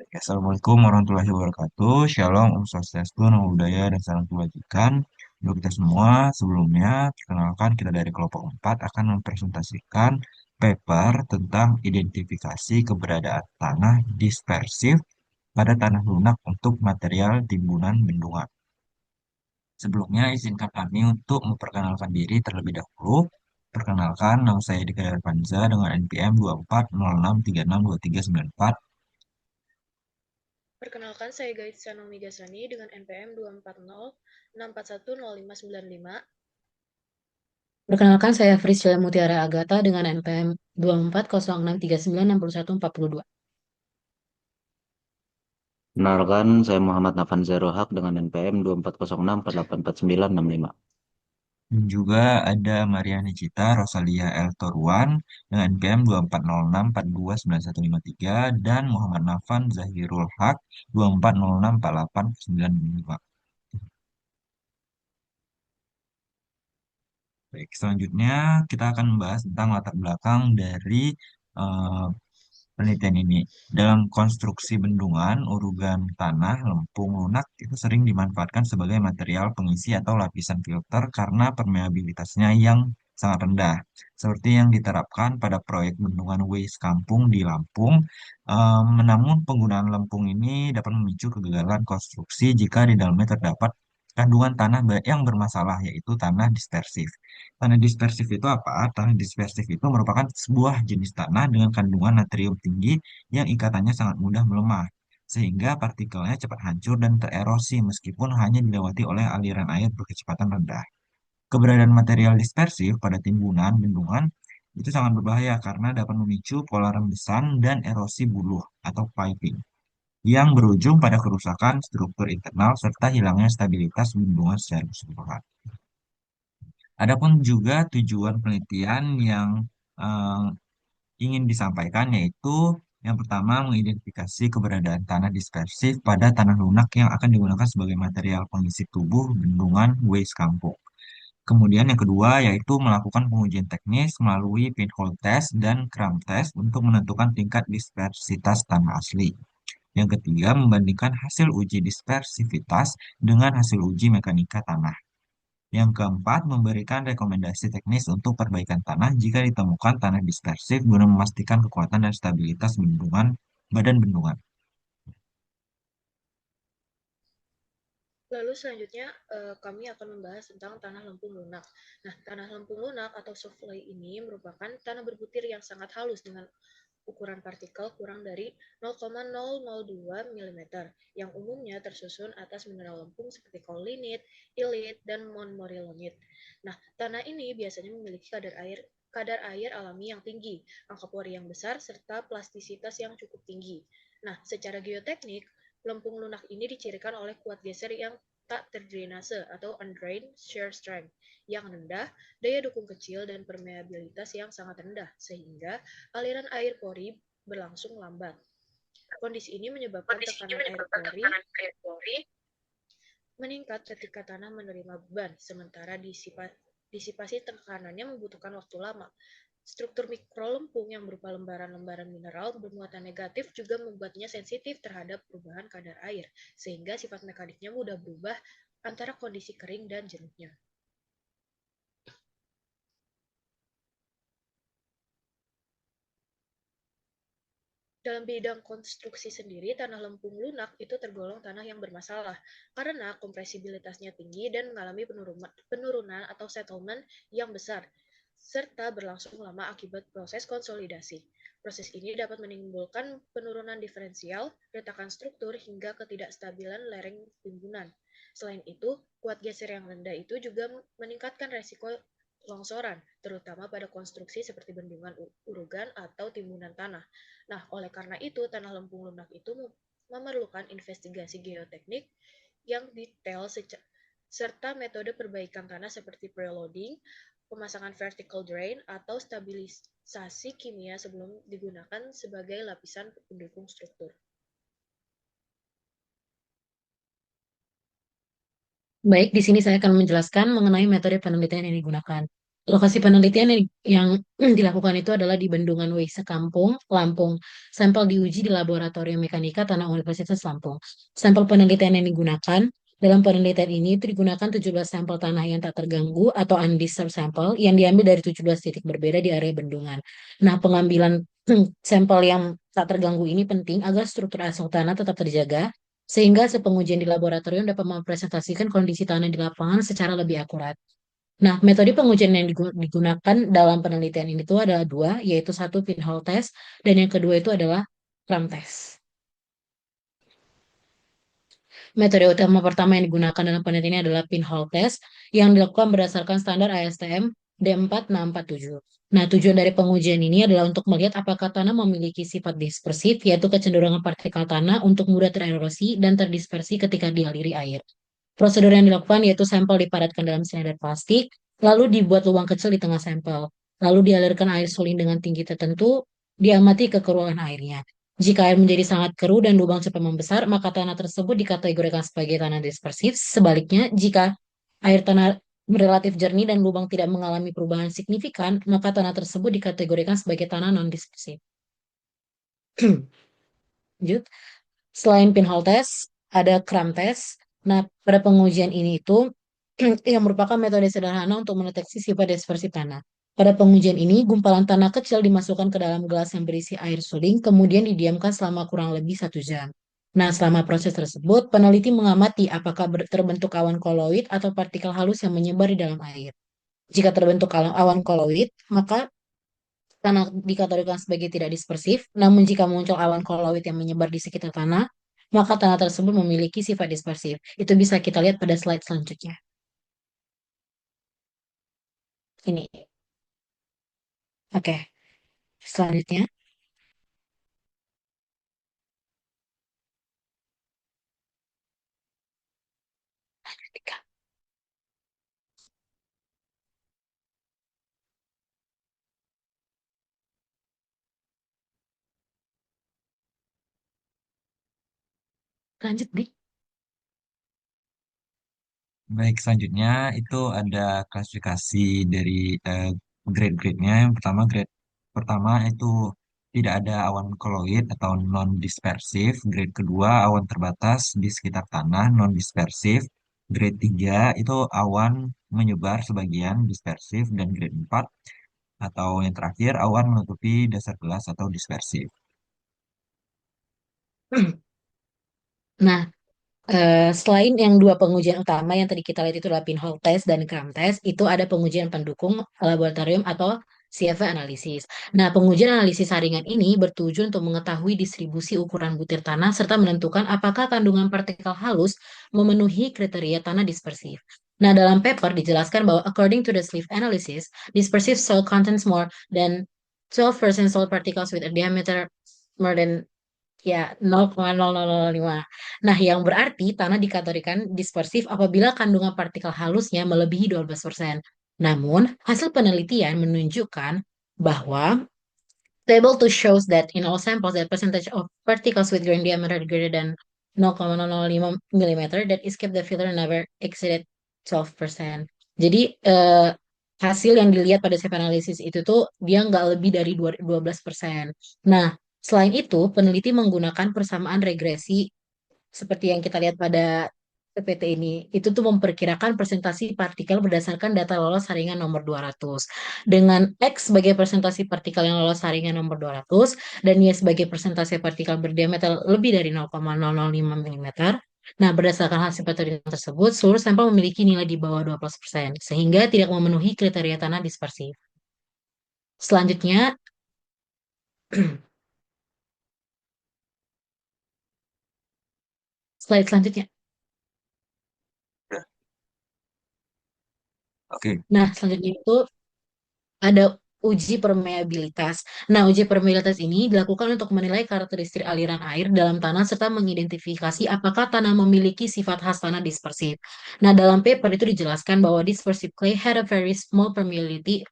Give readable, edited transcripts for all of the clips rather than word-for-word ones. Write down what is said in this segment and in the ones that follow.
Assalamualaikum warahmatullahi wabarakatuh. Shalom, Om Swastiastu, Namo Buddhaya, dan salam kebajikan. Untuk kita semua, sebelumnya, perkenalkan kita dari kelompok 4 akan mempresentasikan paper tentang identifikasi keberadaan tanah dispersif pada tanah lunak untuk material timbunan bendungan. Sebelumnya, izinkan kami untuk memperkenalkan diri terlebih dahulu. Perkenalkan, nama saya Dika Panza dengan NPM 2406362394. Perkenalkan, saya Guide Sanomi Gasani dengan NPM 24064105595. Perkenalkan, saya Frisya Mutiara Agatha dengan NPM 2406396142. Kenalkan, saya Muhammad Nafan Zerohak dengan NPM 2406484965. Dan juga ada Mariani Cita Rosalia L. Toruan dengan NPM 2406429153 dan Muhammad Nafan Zahirul Haq 24064895. Baik, selanjutnya kita akan membahas tentang latar belakang dari eh, penelitian ini. Dalam konstruksi bendungan, urugan tanah, lempung, lunak itu sering dimanfaatkan sebagai material pengisi atau lapisan filter karena permeabilitasnya yang sangat rendah. Seperti yang diterapkan pada proyek bendungan Waste Kampung di Lampung. Namun penggunaan lempung ini dapat memicu kegagalan konstruksi jika di dalamnya terdapat kandungan tanah yang bermasalah, yaitu tanah dispersif. Tanah dispersif itu apa? Tanah dispersif itu merupakan sebuah jenis tanah dengan kandungan natrium tinggi yang ikatannya sangat mudah melemah, sehingga partikelnya cepat hancur dan tererosi meskipun hanya dilewati oleh aliran air berkecepatan rendah. Keberadaan material dispersif pada timbunan bendungan itu sangat berbahaya karena dapat memicu pola rembesan dan erosi buluh atau piping yang berujung pada kerusakan struktur internal serta hilangnya stabilitas bendungan secara keseluruhan. Adapun juga tujuan penelitian yang eh, ingin disampaikan yaitu yang pertama mengidentifikasi keberadaan tanah dispersif pada tanah lunak yang akan digunakan sebagai material pengisi tubuh bendungan waste kampung. Kemudian yang kedua yaitu melakukan pengujian teknis melalui pinhole test dan crumb test untuk menentukan tingkat dispersitas tanah asli. Yang ketiga, membandingkan hasil uji dispersivitas dengan hasil uji mekanika tanah. Yang keempat, memberikan rekomendasi teknis untuk perbaikan tanah jika ditemukan tanah dispersif guna memastikan kekuatan dan stabilitas badan bendungan. Lalu selanjutnya kami akan membahas tentang tanah lempung lunak. Nah, tanah lempung lunak atau soft clay ini merupakan tanah berbutir yang sangat halus dengan ukuran partikel kurang dari 0,002 mm yang umumnya tersusun atas mineral lempung seperti kaulinit, ilit, dan montmorillonit. Nah, tanah ini biasanya memiliki kadar air alami yang tinggi, angka pori yang besar, serta plastisitas yang cukup tinggi. Nah, secara geoteknik, lempung lunak ini dicirikan oleh kuat geser yang tak terdrainase atau undrained shear strength yang rendah, daya dukung kecil, dan permeabilitas yang sangat rendah, sehingga aliran air pori berlangsung lambat. Kondisi ini menyebabkan tekanan air pori meningkat ketika tanah menerima beban, sementara disipasi tekanannya membutuhkan waktu lama. Struktur mikrolempung yang berupa lembaran-lembaran mineral bermuatan negatif juga membuatnya sensitif terhadap perubahan kadar air, sehingga sifat mekaniknya mudah berubah antara kondisi kering dan jenuhnya. Dalam bidang konstruksi sendiri, tanah lempung lunak itu tergolong tanah yang bermasalah karena kompresibilitasnya tinggi dan mengalami penurunan atau settlement yang besar, serta berlangsung lama akibat proses konsolidasi. Proses ini dapat menimbulkan penurunan diferensial, retakan struktur, hingga ketidakstabilan lereng timbunan. Selain itu, kuat geser yang rendah itu juga meningkatkan resiko longsoran, terutama pada konstruksi seperti bendungan urugan atau timbunan tanah. Nah, oleh karena itu, tanah lempung lunak itu memerlukan investigasi geoteknik yang detail serta metode perbaikan tanah seperti preloading, pemasangan vertical drain, atau stabilisasi kimia sebelum digunakan sebagai lapisan pendukung struktur. Baik, di sini saya akan menjelaskan mengenai metode penelitian yang digunakan. Lokasi penelitian yang dilakukan itu adalah di Bendungan Weise Kampung, Lampung. Sampel diuji di Laboratorium Mekanika Tanah Universitas Lampung. Sampel penelitian yang digunakan dalam penelitian ini itu digunakan 17 sampel tanah yang tak terganggu atau undisturbed sampel yang diambil dari 17 titik berbeda di area bendungan. Nah, pengambilan sampel yang tak terganggu ini penting agar struktur asal tanah tetap terjaga sehingga hasil pengujian di laboratorium dapat mempresentasikan kondisi tanah di lapangan secara lebih akurat. Nah, metode pengujian yang digunakan dalam penelitian ini tuh adalah dua, yaitu satu pinhole test dan yang kedua itu adalah cram test. Metode utama pertama yang digunakan dalam penelitian ini adalah pinhole test yang dilakukan berdasarkan standar ASTM D4647. Nah, tujuan dari pengujian ini adalah untuk melihat apakah tanah memiliki sifat dispersif, yaitu kecenderungan partikel tanah untuk mudah tererosi dan terdispersi ketika dialiri air. Prosedur yang dilakukan yaitu sampel dipadatkan dalam silinder plastik, lalu dibuat lubang kecil di tengah sampel, lalu dialirkan air suling dengan tinggi tertentu, diamati kekeruan airnya. Jika air menjadi sangat keruh dan lubang cepat membesar, maka tanah tersebut dikategorikan sebagai tanah dispersif. Sebaliknya, jika air tanah relatif jernih dan lubang tidak mengalami perubahan signifikan, maka tanah tersebut dikategorikan sebagai tanah non-dispersif. Lanjut. Selain pinhole test, ada cram test. Nah, pada pengujian ini itu yang merupakan metode sederhana untuk mendeteksi sifat dispersi tanah. Pada pengujian ini, gumpalan tanah kecil dimasukkan ke dalam gelas yang berisi air suling, kemudian didiamkan selama kurang lebih 1 jam. Nah, selama proses tersebut, peneliti mengamati apakah terbentuk awan koloid atau partikel halus yang menyebar di dalam air. Jika terbentuk awan koloid, maka tanah dikategorikan sebagai tidak dispersif, namun jika muncul awan koloid yang menyebar di sekitar tanah, maka tanah tersebut memiliki sifat dispersif. Itu bisa kita lihat pada slide selanjutnya. Ini. Oke, selanjutnya. Lanjut, Dik. Baik, selanjutnya itu ada klasifikasi dari eh, grade-grade-nya. Yang pertama, grade pertama itu tidak ada awan koloid atau non-dispersif. Grade kedua, awan terbatas di sekitar tanah, non-dispersif. Grade 3 itu awan menyebar sebagian dispersif. Dan grade 4 atau yang terakhir, awan menutupi dasar gelas atau dispersif. Nah, selain yang dua pengujian utama yang tadi kita lihat itu adalah pinhole test dan cram test, itu ada pengujian pendukung laboratorium atau CFV analisis. Nah, pengujian analisis saringan ini bertujuan untuk mengetahui distribusi ukuran butir tanah serta menentukan apakah kandungan partikel halus memenuhi kriteria tanah dispersif. Nah, dalam paper dijelaskan bahwa according to the sleeve analysis, dispersive soil contains more than 12% soil particles with a diameter more than ya 0,0005. Nah, yang berarti tanah dikategorikan dispersif apabila kandungan partikel halusnya melebihi 12%. Namun, hasil penelitian menunjukkan bahwa table to shows that in all samples that percentage of particles with grain diameter greater than 0,005 mm that escape the filter never exceeded 12%. Jadi, hasil yang dilihat pada SEP analisis itu tuh dia nggak lebih dari 12%. Nah, selain itu, peneliti menggunakan persamaan regresi seperti yang kita lihat pada PPT ini, itu tuh memperkirakan presentasi partikel berdasarkan data lolos saringan nomor 200. Dengan X sebagai presentasi partikel yang lolos saringan nomor 200 dan Y sebagai presentasi partikel berdiameter lebih dari 0,005 mm. Nah, berdasarkan hasil penelitian tersebut, seluruh sampel memiliki nilai di bawah 12%, sehingga tidak memenuhi kriteria tanah dispersif. Selanjutnya, slide selanjutnya. Oke. Nah, selanjutnya itu ada uji permeabilitas. Nah, uji permeabilitas ini dilakukan untuk menilai karakteristik aliran air dalam tanah serta mengidentifikasi apakah tanah memiliki sifat khas tanah dispersif. Nah, dalam paper itu dijelaskan bahwa dispersive clay had a very small permeability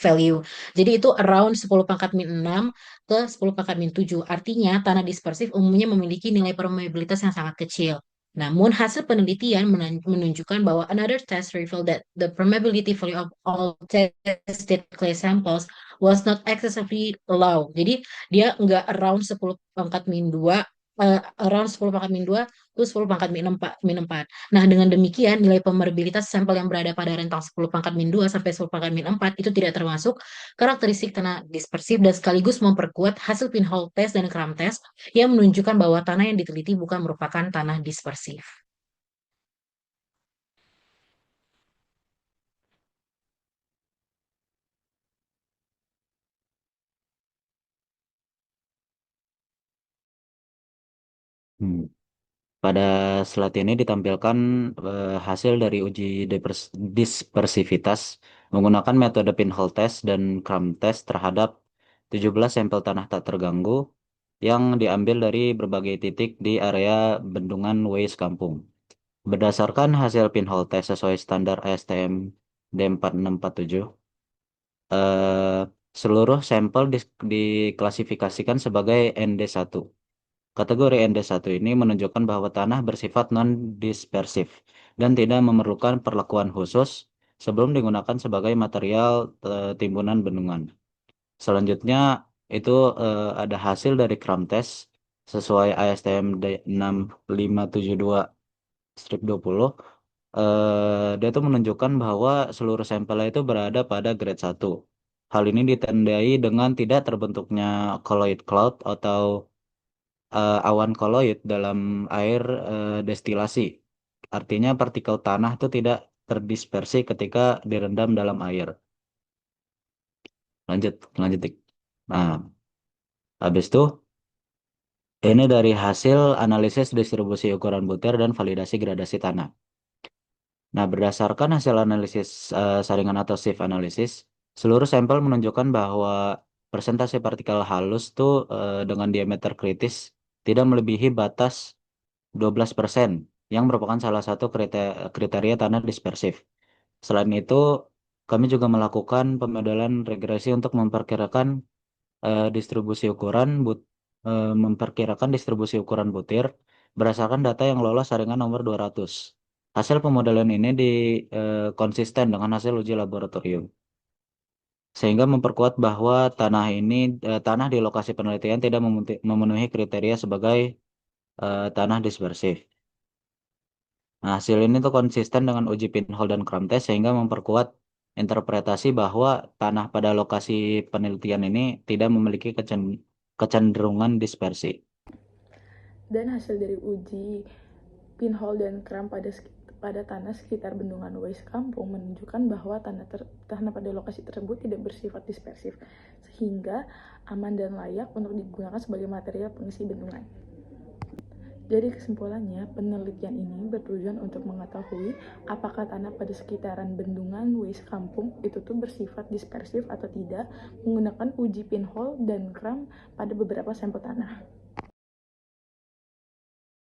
value. Jadi itu around 10 pangkat min 6 ke 10 pangkat min 7. Artinya tanah dispersif umumnya memiliki nilai permeabilitas yang sangat kecil. Namun hasil penelitian menunjukkan bahwa another test revealed that the permeability value of all tested clay samples was not excessively low. Jadi dia nggak around 10 pangkat min 2, around 10 pangkat min 2, terus 10 pangkat min 4. Nah, dengan demikian nilai permeabilitas sampel yang berada pada rentang 10 pangkat min 2 sampai 10 pangkat min 4 itu tidak termasuk karakteristik tanah dispersif dan sekaligus memperkuat hasil pinhole test dan cram test yang menunjukkan bahwa tanah yang diteliti bukan merupakan tanah dispersif. Hmm. Pada slide ini ditampilkan hasil dari uji dispersivitas menggunakan metode pinhole test dan cram test terhadap 17 sampel tanah tak terganggu yang diambil dari berbagai titik di area bendungan Waste Kampung. Berdasarkan hasil pinhole test sesuai standar ASTM D4647, eh, seluruh sampel diklasifikasikan sebagai ND1. Kategori ND1 ini menunjukkan bahwa tanah bersifat non-dispersif dan tidak memerlukan perlakuan khusus sebelum digunakan sebagai material timbunan bendungan. Selanjutnya itu ada hasil dari cram test sesuai ASTM D6572-20. Dia itu menunjukkan bahwa seluruh sampelnya itu berada pada grade 1. Hal ini ditandai dengan tidak terbentuknya colloid cloud atau awan koloid dalam air destilasi. Artinya partikel tanah itu tidak terdispersi ketika direndam dalam air. Lanjut, lanjut. Dik. Nah, habis itu ini dari hasil analisis distribusi ukuran butir dan validasi gradasi tanah. Nah, berdasarkan hasil analisis saringan atau sieve analysis, seluruh sampel menunjukkan bahwa persentase partikel halus tuh dengan diameter kritis tidak melebihi batas 12%, yang merupakan salah satu kriteria tanah dispersif. Selain itu, kami juga melakukan pemodelan regresi untuk distribusi ukuran memperkirakan distribusi ukuran butir berdasarkan data yang lolos saringan nomor 200. Hasil pemodelan ini konsisten dengan hasil uji laboratorium, sehingga memperkuat bahwa tanah di lokasi penelitian tidak memenuhi kriteria sebagai tanah dispersif. Nah, hasil ini tuh konsisten dengan uji pinhole dan cram test sehingga memperkuat interpretasi bahwa tanah pada lokasi penelitian ini tidak memiliki kecenderungan dispersi. Dan hasil dari uji pinhole dan cram pada tanah sekitar bendungan Waste Kampung menunjukkan bahwa tanah pada lokasi tersebut tidak bersifat dispersif, sehingga aman dan layak untuk digunakan sebagai material pengisi bendungan. Jadi kesimpulannya, penelitian ini bertujuan untuk mengetahui apakah tanah pada sekitaran bendungan Waste Kampung itu tuh bersifat dispersif atau tidak menggunakan uji pinhole dan cram pada beberapa sampel tanah.